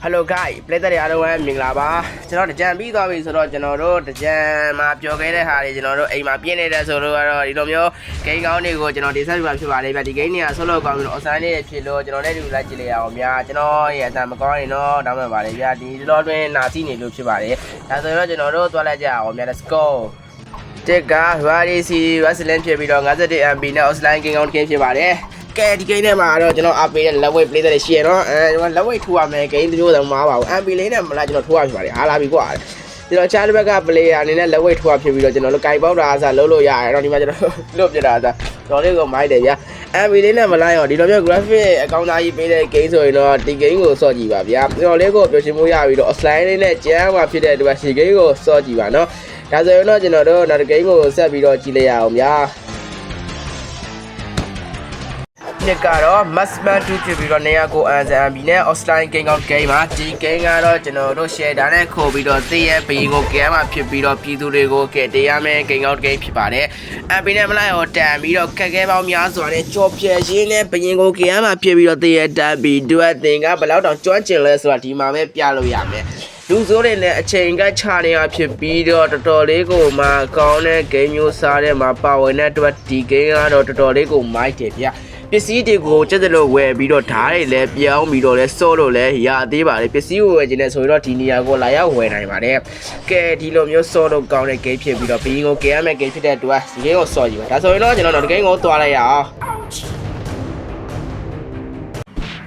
Hello guys ပြည်သက်တွေအားလုံးပဲမင်္ဂလာပါကျွန်တော်တကြံပြီးသွားပြီဆိုတော့ကျွန်တော်တို့တကြံမှာပျော်ခဲ့တဲ့ဟာတွေကျွန်တော်တို့အိမ်မှာပြင်းနေတဲ့ဆိုတော့ကတော့ဒီလိုမျိုးဂိမ်းကောင်းတွေကိုကျွန်တော်တင်ဆက်ပြပါဖြစ်ပါတယ်ဗျဒီဂိမ်းတွေကဆော့လို့ကောင်းပြီးတော့အဆိုင်လေးတွေဖြစ်လို့ကျွန်တော်လည်းဒီလိုလိုက်ကြည့်လိုက်ရအောင်ဗျာကျွန်တော်ရဲ့အတန်မကောင်းရင်တော့တောင်းပန်ပါတယ်ဗျဒီလောတွင်နာစီနေလို့ဖြစ်ပါတယ်ဒါဆိုရင်တော့ကျွန်တော်တို့သွားလိုက်ကြအောင်ဗျာ let's go တက်က Rari Wrestling ဖြစ်ပြီးတော့ 51MB နဲ့ offline game ကောင်း game ဖြစ်ပါတယ်ကဲဒီ game ထဲမှာတော့ကျွန်တော်အပေးတဲ့ level play တွေရှိရနော်ကျွန်တော် level ထိုးရမယ် game တမျိုးတော့မပါဘူး MB လေးနဲ့မလားကျွန်တော်ထိုးရဖြစ်ပါတယ်အားလာပြီကွာကျွန်တော် chart ဘက်က player အနေနဲ့ level ထိုးရဖြစ်ပြီးတော့ကျွန်တော်တို့ guide ပေါက်တာအစားလုံးလို့ရတယ်တော့ဒီမှာကျွန်တော်လွတ်ပြတာအစားတော်လေးကိုမိုက်တယ်ဗျာ MB လေးနဲ့မလားရောဒီလိုမျိုး graphic အကောင့်သားကြီးပေးတဲ့ game ဆိုရင်တော့ဒီ game ကိုစော့ကြည့်ပါဗျာကျွန်တော်လေးကိုပြောရှင်းမှုရပြီးတော့ offline လေးနဲ့ကျန်းမှာဖြစ်တဲ့အတွက်ဒီ game ကိုစော့ကြည့်ပါနော်ဒါဆိုရင်တော့ကျွန်တော်တို့နောက်တစ် game ကိုဆက်ပြီးတော့ကြည့်လိုက်ရအောင်ဗျာနှစ်ကတော့ Mustman 2ဖြစ်ပြီးတော့နေရာကို MB နဲ့ offline game ကောင်း game မှာဒီ game ကတော့ကျွန်တော်တို့ share တာနဲ့ခိုးပြီးတော့သိရဲ့ဘီကို game မှာဖြစ်ပြီးတော့ပြည်သူတွေကိုကဲတရားမဲ့ game ကောင်း game ဖြစ်ပါတယ် MB နဲ့မလိုက်တော့တန်ပြီးတော့ခက်ခဲပေါင်းများစွာနဲ့ကြော်ပြည့်ရင်းနဲ့ဘရင်ကို game မှာဖြစ်ပြီးတော့သိရဲ့တန်ပြီးတွေ့တင်ကဘယ်လောက်တောင်ကျွမ်းကျင်လဲဆိုတာဒီမှာပဲပြလို့ရမယ်လူစိုးတွေနဲ့အချိန်ကချနေရဖြစ်ပြီးတော့တော်တော်လေးကိုမှကောင်းတဲ့ game မျိုးစားတဲ့မှာပါဝင်တဲ့အတွက်ဒီ game ကတော့တော်တော်လေးကိုမိုက်တယ်ဗျပစ္စည်းတွေကိုကျက်တယ်လို့ဝယ်ပြီးတော့ဓာတ်တွေလည်းပြောင်းပြီးတော့လဲစော့လို့လဲရသေးပါတယ်ပစ္စည်းကိုဝယ်ခြင်းနဲ့ဆိုရင်တော့ဒီနေရာကိုလာရောက်ဝယ်နိုင်ပါတယ်ကဲဒီလိုမျိုးစော့လို့ကောင်းတဲ့ game ဖြစ်ပြီးတော့ဘင်းကိုကဲရမယ့် game ဖြစ်တဲ့အတွက်ဒီ game ကိုစော့ကြည့်ပါဒါဆိုရင်တော့ကျွန်တော်တို့ game ကိုသွားလိုက်ရအောင်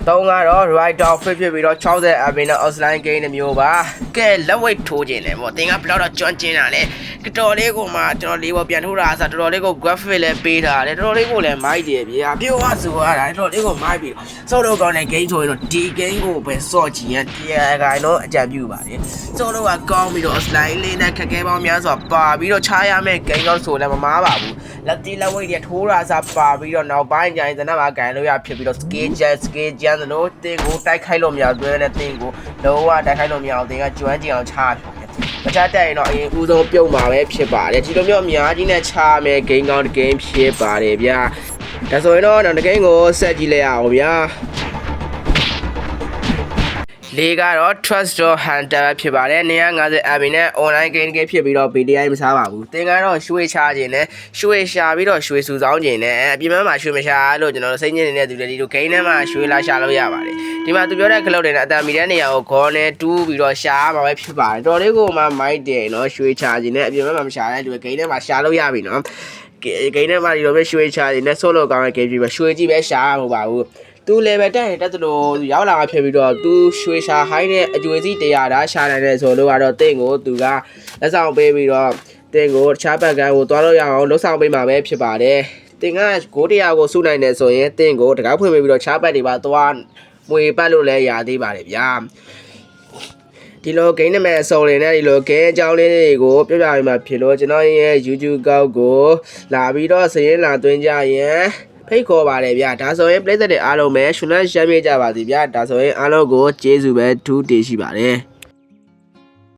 တော့ကတော့ right off ဖြစ်ပြီးတော့ 60MB နဲ့ offline game တစ်မျိုးပါကဲလက်ဝိတ်ထိုးခြင်းတယ်ပေါ့တင်ကဘယ်တော့ကျွမ်းကျင်တာလဲတော်လေးကိုမှကျွန်တော်လေးပေါ်ပြန်ထိုးတာဆိုတော်လေးကို graphic လည်းပေးထားတယ်တော်လေးကိုလည်းမိုက်တယ်ဗျာပြောရဆိုရတာတော်လေးကိုမိုက်ပြီးစောတော့ကောင်းတဲ့ game ဆိုရင်တော့ဒီ game ကိုပဲစော့ကြည့်ရင်တရားခိုင်တော့အကြံပြုပါတယ်စောတော့ကကောင်းပြီးတော့ offline လေးနဲ့ခက်ခဲပေါင်းများစွာပါပြီးတော့ချားရမယ့် game တော့ဆိုလည်းမမားပါဘူးလက်တီလက်ဝိတ်တွေထိုးတာစားပါပြီးတော့နောက်ပိုင်းကျရင်ဇနတ်မှာဂိုင်လို့ရဖြစ်ပြီးတော့ scale jam လို့တင်ကိုတိုက်ခိုက်လို့မရသွဲနဲ့တင်ကိုလုံးဝတိုက်ခိုက်လို့မရအောင်တင်ကကျွမ်းကျင်အောင်ချားမချတက်ရင်တော့အရင်ဦးဆုံးပြုတ်မှာပဲဖြစ်ပါတယ်ဒီလိုမျိုးအများကြီးနဲ့ချားမယ် game ကောင်း game ဖြစ်ပါတယ်ဗျာဒါဆိုရင်တော့နောက်တစ် game ကိုဆက်ကြည့်လိုက်အောင်ဗျာလေးကတော့ Trust Door Hunter ဖြစ်ပါတယ်150MB နဲ့ online game ဖြစ်ပြီးတော့ BDI မစားပါဘူးသင်ကတော့ရွှေချခြင်းနဲ့ရွှေရှာပြီးတော့ရွှေစုဆောင်းခြင်းနဲ့အပြင်မှာရွှေမရှာလို့ကျွန်တော်တို့စိတ်ညစ်နေတဲ့သူတွေဒီလို game ထဲမှာရွှေလာရှာလို့ရပါတယ်ဒီမှာသူပြောတဲ့ကလုတ်တွေနဲ့အတန်မီတဲ့နေရာကိုခေါ်နဲ့တူးပြီးတော့ရှာမှာပဲဖြစ်ပါတယ်တော်လေးကိုမှမိုက်တယ်နော်ရွှေချခြင်းနဲ့အပြင်မှာမရှာတဲ့သူတွေ game ထဲမှာရှာလို့ရပြီနော်ဂိမ်းထဲမှာဒီလိုပဲရွှေချခြင်းနဲ့ဆော့လို့ကောင်းတဲ့ game ကြီးပဲရွှေကြီးပဲရှာမှာမဟုတ်ပါဘူးသူ level တက်ရင်တက်သလိုရောက်လာဖြစ်ပြီးတော့သူရွှေရှာဟိုင်းနဲ့အကျွေးစီ100တာရှာနိုင်တယ်ဆိုလို့ကတော့တင့်ကိုသူကလက်ဆောင်ပေးပြီးတော့တင့်ကိုတခြားဘက်ကကိုသွားလို့ရအောင်လှုပ်ဆောင်ပေးမှာပဲဖြစ်ပါတယ်တင်က900ကိုစုနိုင်တယ်ဆိုရင်တင့်ကိုတကားဖွင့်ပေးပြီးတော့ခြားဘက်တွေပါသွားမွေပတ်လို့လည်းရသေးပါတယ်ဗျာဒီလိုဂိမ်းနာမည်အစုံလေးနဲ့ဒီလိုဂိမ်းအကြောင်းလေးတွေကိုပြပြပေးမှာဖြစ်လို့ကျွန်တော်ရဲ့ YouTube ကောက်ကိုလာပြီးတော့စရင်လာသွင်းကြရင်ဖိတ်ခေါ်ပါတယ်ဗျာဒါဆိုရင်ပြည်သက်တွေအားလုံးပဲရှင်နဲ့ရှမ်းမြေ့ကြပါစီဗျာဒါဆိုရင်အားလုံးကိုကျေးဇူးပဲထူးတင်ရှိပါတယ်